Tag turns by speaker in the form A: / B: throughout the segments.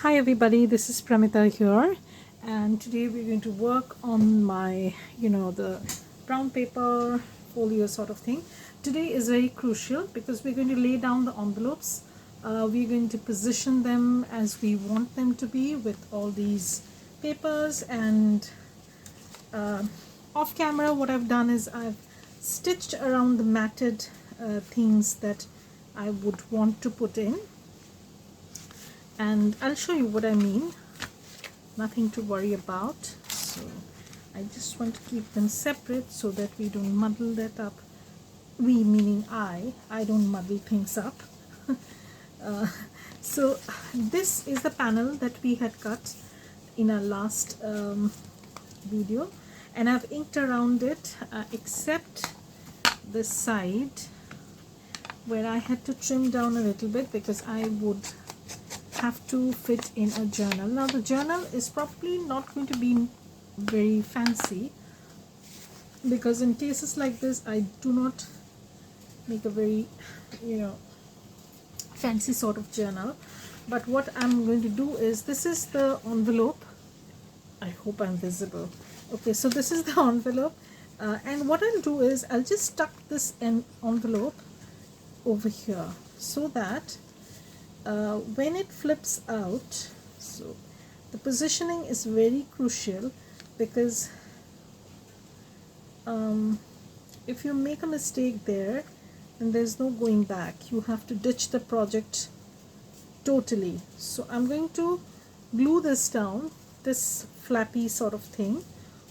A: Hi everybody, this is Pramita here, and today we're going to work on my, the brown paper folio sort of thing. Today is very crucial because we're going to lay down the envelopes. We're going to position them as we want them to be with all these papers, and off camera what I've done is I've stitched around the matted things that I would want to put in, and I'll show you what I mean. Nothing to worry about. So I just want to keep them separate so that we don't muddle that up. We meaning I don't muddle things up. So this is the panel that we had cut in our last video, and I've inked around it except this side where I had to trim down a little bit because I would have to fit in a journal. Now the journal is probably not going to be very fancy because in cases like this I do not make a very fancy sort of journal, but what I'm going to do is, this is the envelope. I hope I'm visible. Okay, so this is the envelope, and what I'll do is I'll just tuck this envelope over here so that when it flips out, so the positioning is very crucial, because if you make a mistake there, then there's no going back. You have to ditch the project totally. So I'm going to glue this down, this flappy sort of thing,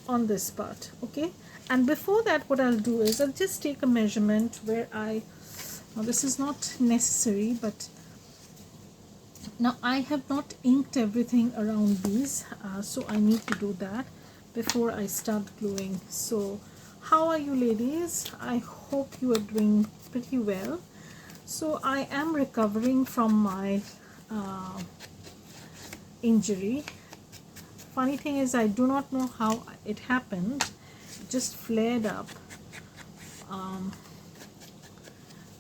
A: on this part. Okay, and before that what I'll do is I'll just take a measurement where now this is not necessary, but now I have not inked everything around these, so I need to do that before I start gluing. So how are you ladies? I hope you are doing pretty well. So I am recovering from my injury. Funny thing is, I do not know how it happened. It just flared up.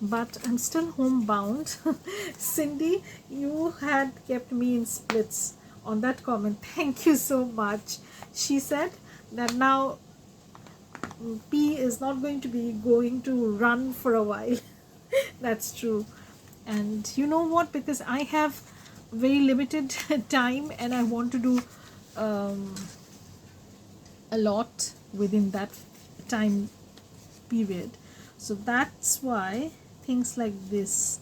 A: But I'm still homebound. Cindy, you had kept me in splits on that comment. Thank you so much. She said that now P is not going to be going to run for a while. That's true. And you know what, because I have very limited time and I want to do a lot within that time period, so that's why things like this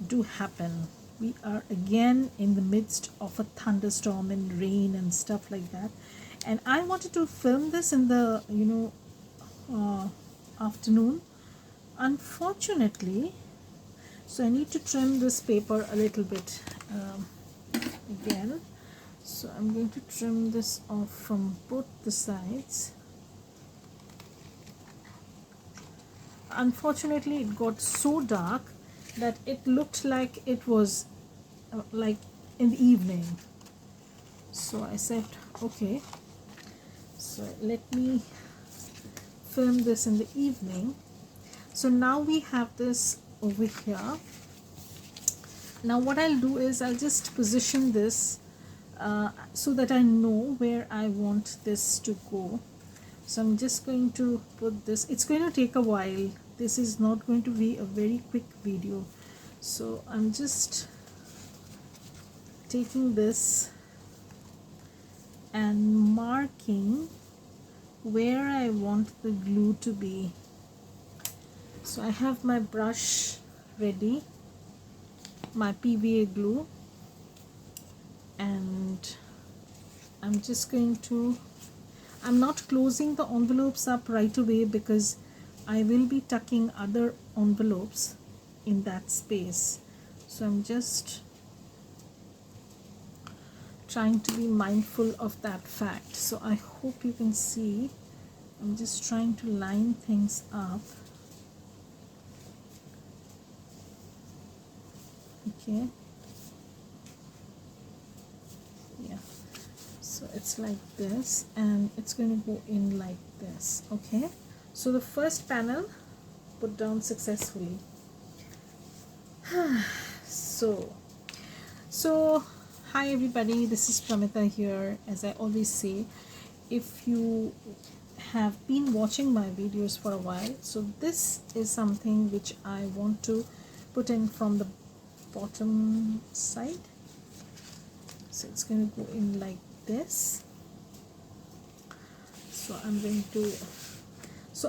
A: do happen. We are again in the midst of a thunderstorm and rain and stuff like that, and I wanted to film this in the afternoon, unfortunately. So I need to trim this paper a little bit again. So I'm going to trim this off from both the sides. Unfortunately, it got so dark that it looked like it was like in the evening. So I said, okay, so let me film this in the evening. So now we have this over here. Now what I'll do is I'll just position this so that I know where I want this to go. So I'm just going to put this. It's going to take a while. This is not going to be a very quick video. So I'm just taking this and marking where I want the glue to be. So I have my brush ready, my PVA glue, and I'm just going to, I'm not closing the envelopes up right away because I will be tucking other envelopes in that space. So I'm just trying to be mindful of that fact. So I hope you can see, I'm just trying to line things up. Okay. Yeah. So it's like this, and it's going to go in like this. Okay, so the first panel put down successfully. So Hi everybody, this is Pramita here. As I always say, if you have been watching my videos for a while, so this is something which I want to put in from the bottom side. So it's going to go in like this. So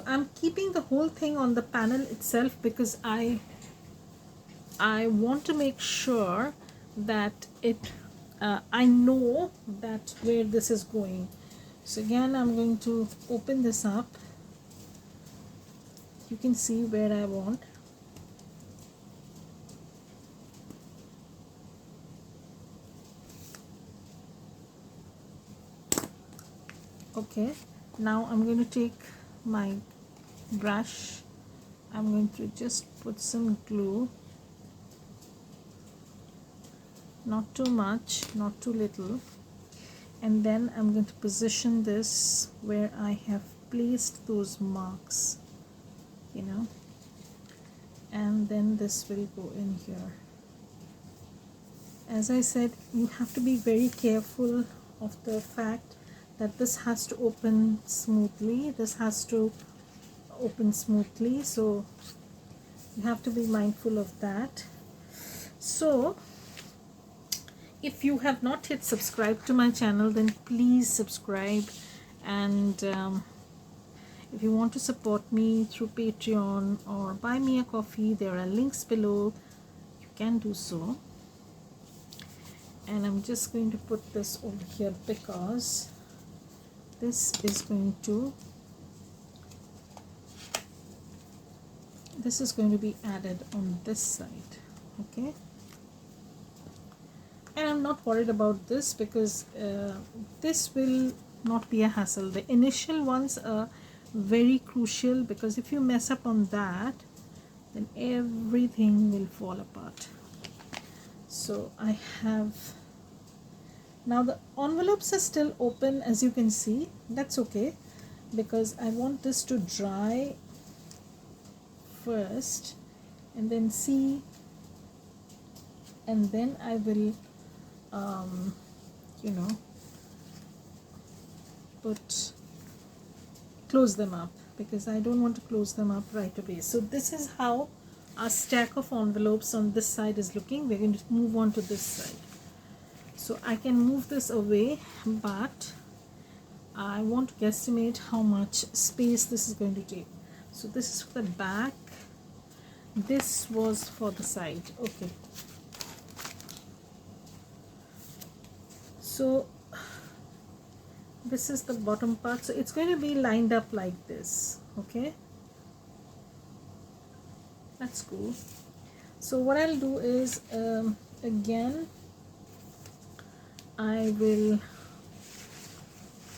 A: I'm keeping the whole thing on the panel itself because I want to make sure that I know that where this is going. So again, I'm going to open this up. You can see where I want. Okay, now I'm going to take my brush. I'm going to just put some glue. Not too much, not too little. And then I'm going to position this where I have placed those marks, you know, and then this will go in here. As I said, you have to be very careful of the fact that this has to open smoothly. This has to open smoothly, so you have to be mindful of that. So if you have not yet subscribed to my channel, then please subscribe. And if you want to support me through Patreon or buy me a coffee, there are links below. You can do so. And I'm just going to put this over here because this is going to be added on this side. Okay, and I'm not worried about this because this will not be a hassle. The initial ones are very crucial because if you mess up on that, then everything will fall apart. So I have now the envelopes are still open, as you can see. That's okay because I want this to dry first and then see, and then I will you know, close them up because I don't want to close them up right away. So this is how our stack of envelopes on this side is looking. We're going to move on to this side. So I can move this away, but I want to guesstimate how much space this is going to take. So this is for the back, this was for the side. Okay, so this is the bottom part, so it's going to be lined up like this. Okay, that's cool. So what I'll do is again I will,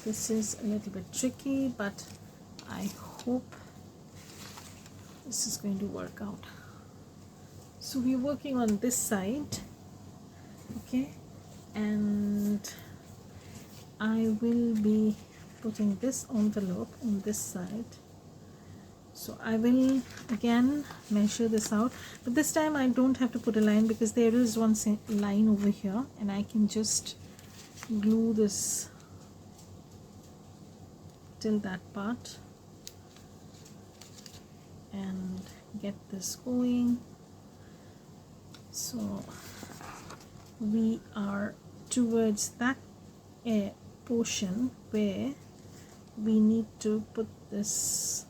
A: this is a little bit tricky, but I hope this is going to work out. So we're working on this side, okay, and I will be putting this envelope on this side. So I will again measure this out, but this time I don't have to put a line because there is one line over here, and I can just glue this till that part and get this going. So we are towards that portion where we need to put this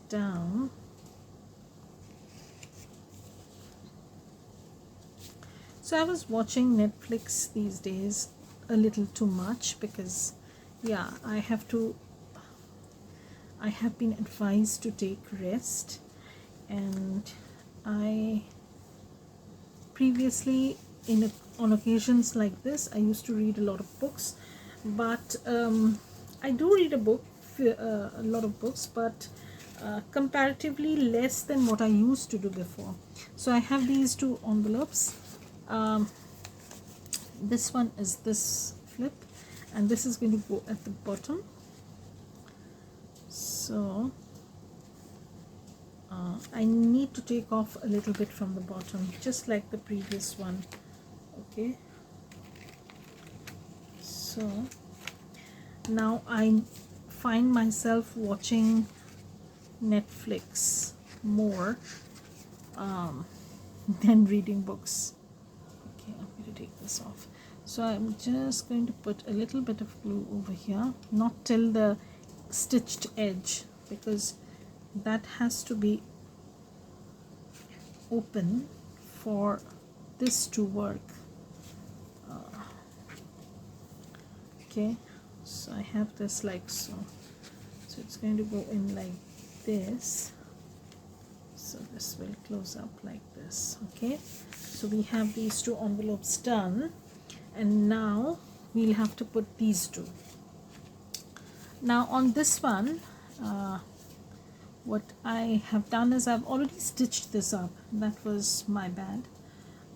A: down. So I was watching Netflix these days a little too much because yeah, I have been advised to take rest, and I previously on occasions like this I used to read a lot of books, but I do read a lot of books, but comparatively less than what I used to do before. So I have these two envelopes. This one is this flip, and this is going to go at the bottom. So I need to take off a little bit from the bottom, just like the previous one. Okay, so now I find myself watching Netflix more than reading books. Okay, I'm going to take this off. So I'm just going to put a little bit of glue over here, not till the stitched edge, because that has to be open for this to work. Okay, so I have this like so. So it's going to go in like this. So this will close up like this. Okay, so we have these two envelopes done, and now we'll have to put these two. Now on this one, what I have done is I've already stitched this up. That was my bad.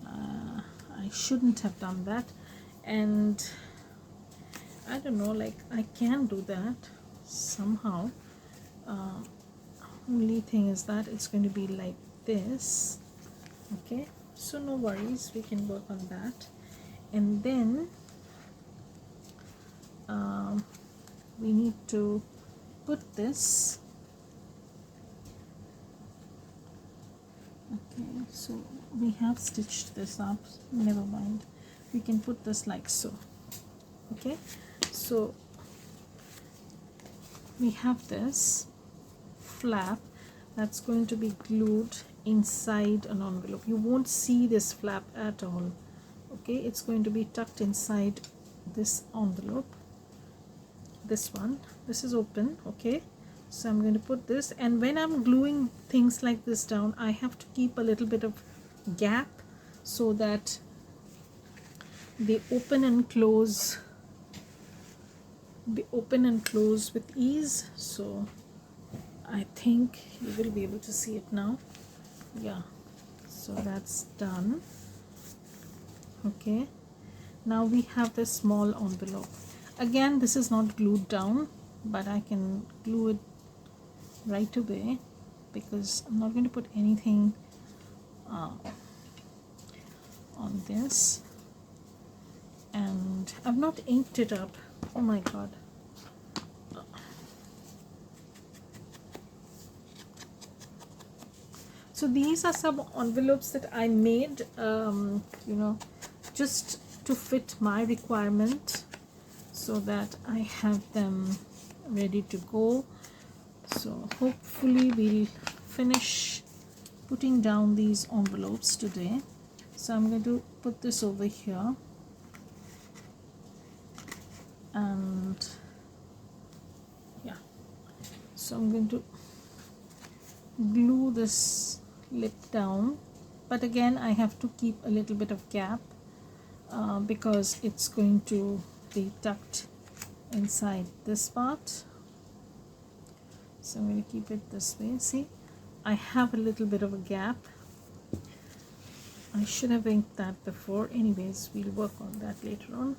A: I shouldn't have done that, and I don't know, like I can do that somehow. Only thing is that it's going to be like this. Okay, so no worries, we can work on that. And then we need to put this. Okay, so we have stitched this up, never mind, we can put this like so. Okay, so we have this flap that's going to be glued inside an envelope. You won't see this flap at all. Okay, it's going to be tucked inside this envelope. This one, this is open. Okay, so I'm going to put this, and when I'm gluing things like this down, I have to keep a little bit of gap so that they open and close with ease. So I think you will be able to see it now. Yeah, so that's done. Okay, now we have this small envelope. Again, this is not glued down, but I can glue it right away because I'm not going to put anything on this, and I've not inked it up. Oh my god. So these are some envelopes that I made, you know, just to fit my requirement, so that I have them ready to go. So hopefully we'll finish putting down these envelopes today. So I'm going to put this over here, and yeah, so I'm going to glue this lip down, but again I have to keep a little bit of gap because it's going to be tucked inside this part. So I'm going to keep it this way. See, I have a little bit of a gap. I should have inked that before. Anyways, we'll work on that later on.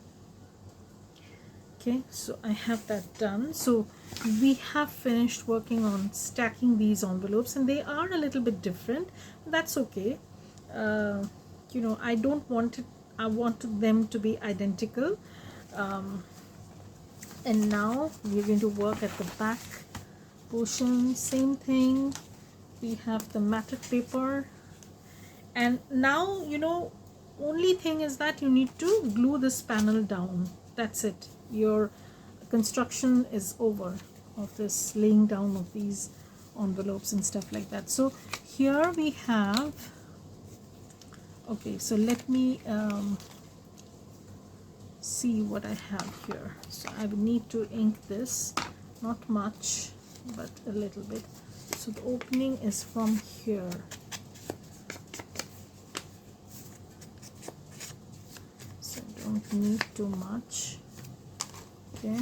A: Okay, so I have that done. So we have finished working on stacking these envelopes, and they are a little bit different. That's okay. You know, I don't want it, I wanted them to be identical. And now we're going to work at the back portion. Same thing, we have the matted paper, and now, you know, only thing is that you need to glue this panel down. That's it, your construction is over of this laying down of these envelopes and stuff like that. So here we have, okay, so let me see what I have here. So I will need to ink this, not much but a little bit. So the opening is from here. So I don't need too much. Okay,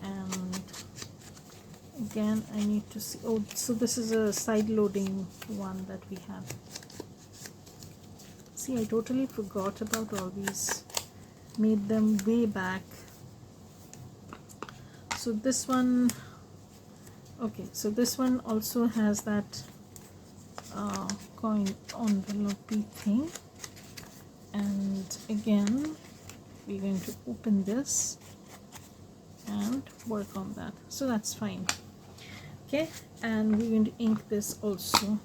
A: and again I need to see, oh, so this is a side loading one that we have. See, I totally forgot about all these, made them way back. So this one, okay, so this one also has that coin envelope thing. again we're going to open this and work on that, so that's fine. Okay, and we're going to ink this also.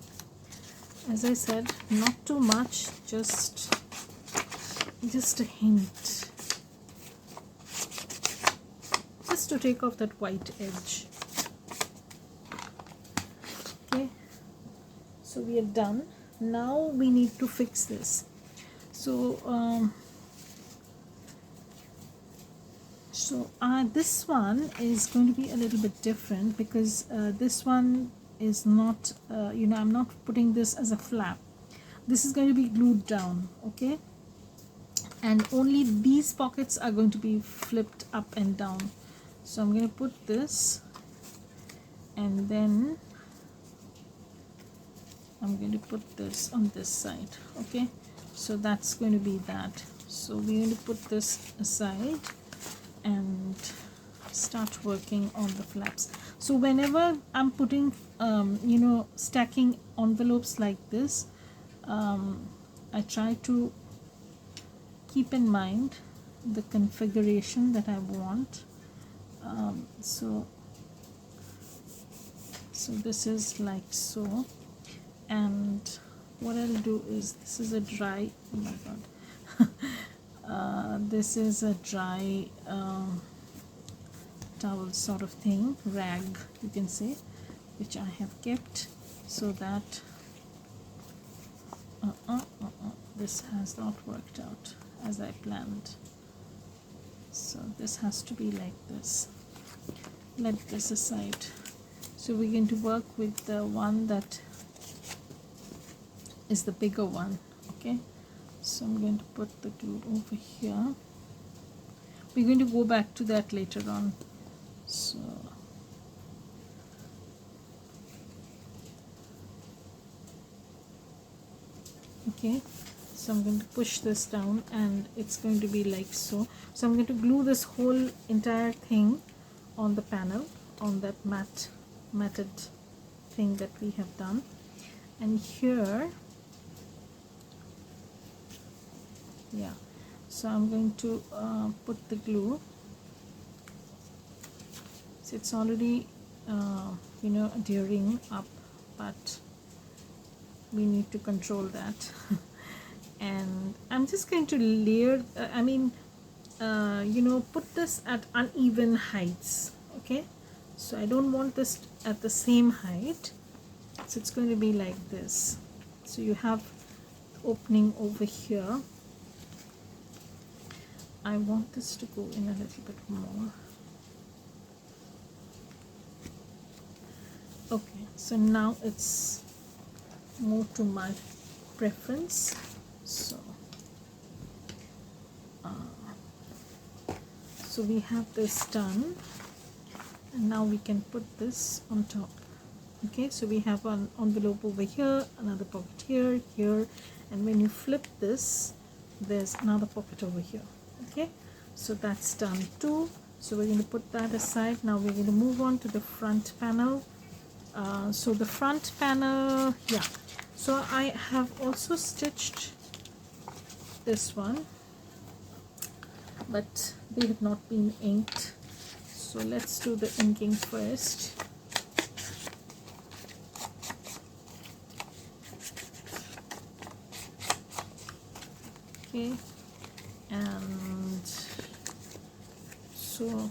A: As I said, not too much, just a hint, just to take off that white edge. Okay, so we are done. Now we need to fix this. So this one is going to be a little bit different, because this one is not, I'm not putting this as a flap. This is going to be glued down, okay? And only these pockets are going to be flipped up and down. So I'm going to put this, and then I'm going to put this on this side, okay? So that's going to be that. So we're going to put this aside and start working on the flaps. So whenever I'm putting stacking envelopes like this, I try to keep in mind the configuration that I want. So this is like so, and what I'll do is, this is a dry, oh my god, this is a dry towel sort of thing, rag you can say, which I have kept, so that this has not worked out as I planned. So this has to be like this. Let this aside. So we're going to work with the one that is the bigger one, okay? So I'm going to put the glue over here. We're going to go back to that later on. So okay, so I'm going to push this down, and it's going to be like so. So I'm going to glue this whole entire thing on the panel, on that matted thing that we have done. And here, yeah, so I'm going to put the glue. So it's already adhering up, but we need to control that. And I'm just going to layer, put this at uneven heights, okay? So I don't want this at the same height, so it's going to be like this. So you have opening over here. I want this to go in a little bit more. Okay, so now it's more to my preference. So we have this done, and now we can put this on top. Okay, so we have an envelope over here, another pocket here, and when you flip this, there's another pocket over here. Okay, so that's done too. So we're going to put that aside. Now we're going to move on to the front panel. So the front panel, yeah, so I have also stitched this one, but they have not been inked. So let's do the inking first. Okay, and so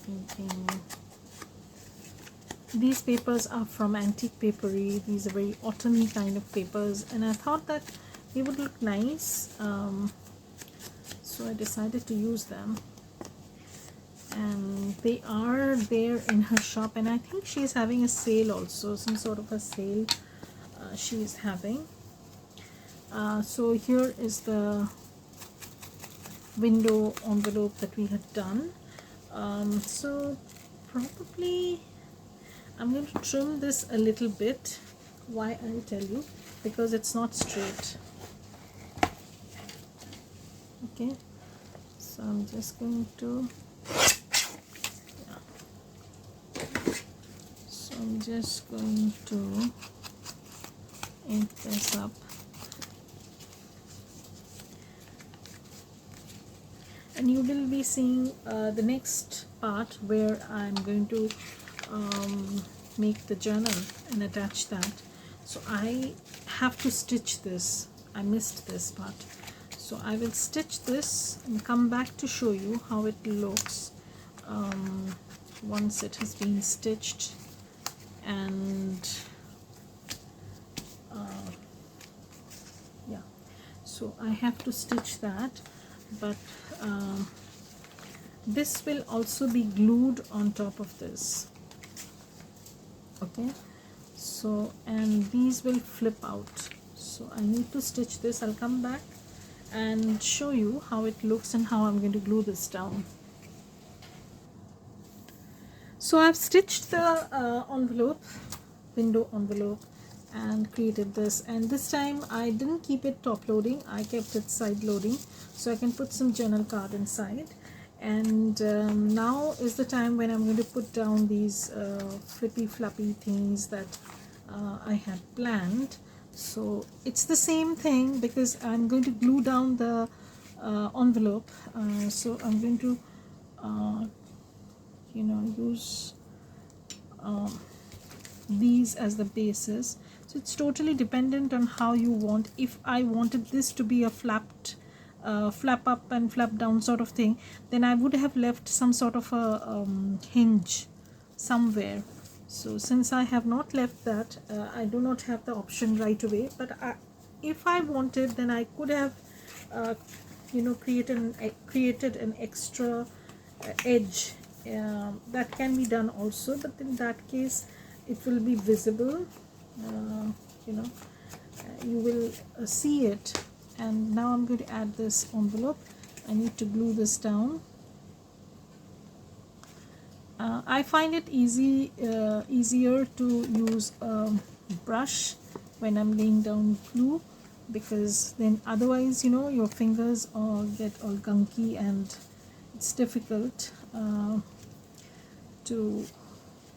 A: inking. These papers are from Antique Papery. These are very autumny kind of papers, and I thought that they would look nice, so I decided to use them. And they are there in her shop, and I think she is having a sale also, some sort of a sale she is having. So here is the window envelope that we had done. So probably I'm going to trim this a little bit. Why, I'll tell you, because it's not straight. Okay, so I'm just going to, so I'm just going to ink this up. and you will be seeing the next part where I'm going to make the journal and attach that. So I have to stitch this. I missed this part, so I will stitch this and come back to show you how it looks once it has been stitched. And yeah, so I have to stitch that, but this will also be glued on top of this. Okay, so and these will flip out, so I need to stitch this. I'll come back and show you how it looks and how I'm going to glue this down. So I've stitched the envelope, window envelope, and created this, and this time I didn't keep it top loading, I kept it side loading so I can put some journal card inside. And now is the time when I'm going to put down these flippy floppy things that I had planned. So it's the same thing because I'm going to glue down the envelope, so I'm going to use these as the bases. So it's totally dependent on how you want. If I wanted this to be a flap up and flap down sort of thing, then I would have left some sort of a hinge somewhere. So since I have not left that, I do not have the option right away, but if I wanted, then I could have created an extra edge. That can be done also, but in that case it will be visible. You will see it. And now I'm going to add this envelope. I need to glue this down. I find it easier to use a brush when I'm laying down glue, because then otherwise your fingers get all gunky and it's difficult to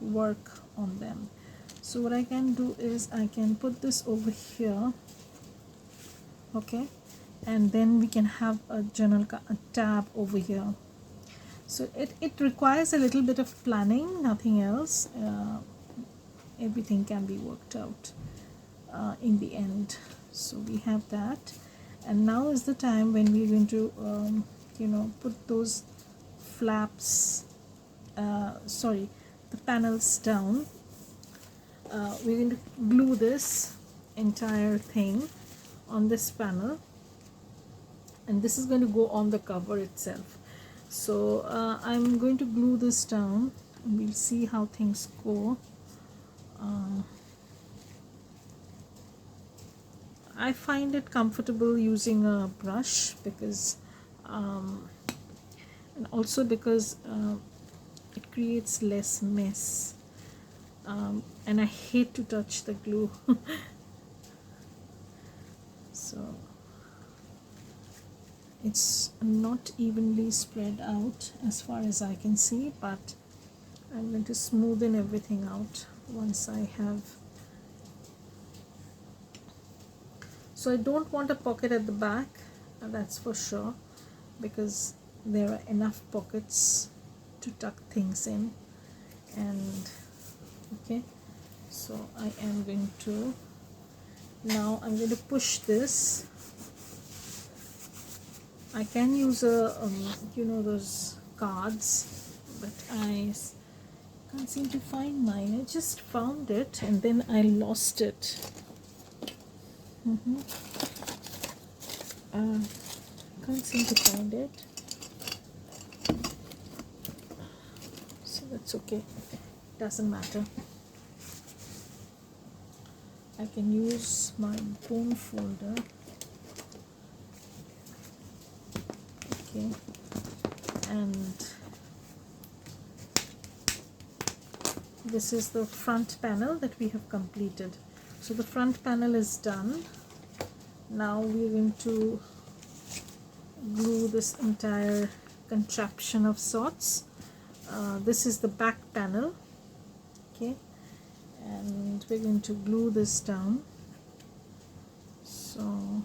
A: work on them. So what I can do is I can put this over here, okay, and then we can have a tab over here. So it requires a little bit of planning, nothing else. Everything can be worked out in the end. So we have that, and now is the time when we're going to put those flaps, the panels down. We're going to glue this entire thing on this panel, and this is going to go on the cover itself. So I'm going to glue this down and we'll see how things go. I find it comfortable using a brush because and also because it creates less mess, and I hate to touch the glue. So it's not evenly spread out as far as I can see, but I'm going to smoothen everything out once I have. So I don't want a pocket at the back, that's for sure, because there are enough pockets to tuck things in. And okay, so I am going to, now I'm going to push this. I can use those cards, but I can't seem to find mine. I just found it and then I lost it. Can't seem to find it, so that's okay, doesn't matter. I can use my bone folder. Okay, and this is the front panel that we have completed. So the front panel is done. Now we're going to glue this entire contraption of sorts. This is the back panel, okay, and we're going to glue this down. So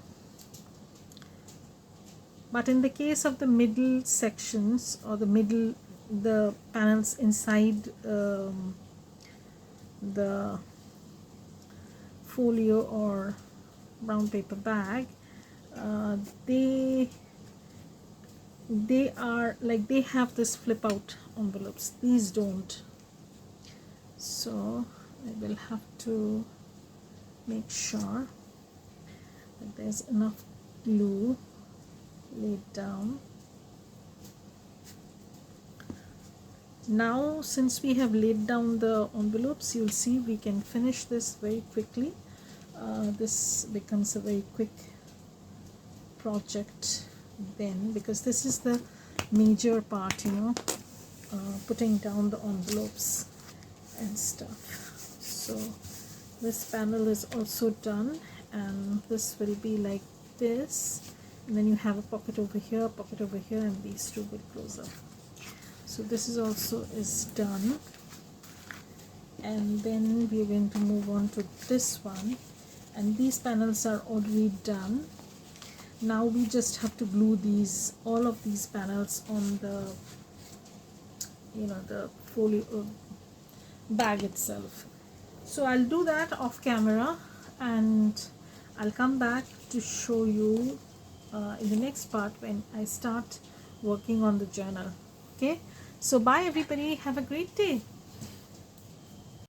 A: But in the case of the middle sections or the panels inside the folio or brown paper bag, uh, they are like, they have this flip out envelopes. These don't. So I will have to make sure that there's enough glue laid down. Now since we have laid down the envelopes, you'll see we can finish this very quickly. This becomes a very quick project then, because this is the major part, putting down the envelopes and stuff. So this panel is also done, and this will be like this, and then you have a pocket over here, and these two will close up. So this is also is done, and then we are going to move on to this one, and these panels are already done. Now we just have to glue all of these panels on the the folio bag itself. So I'll do that off camera, and I'll come back to show you in the next part when I start working on the journal. Okay, so bye everybody, have a great day.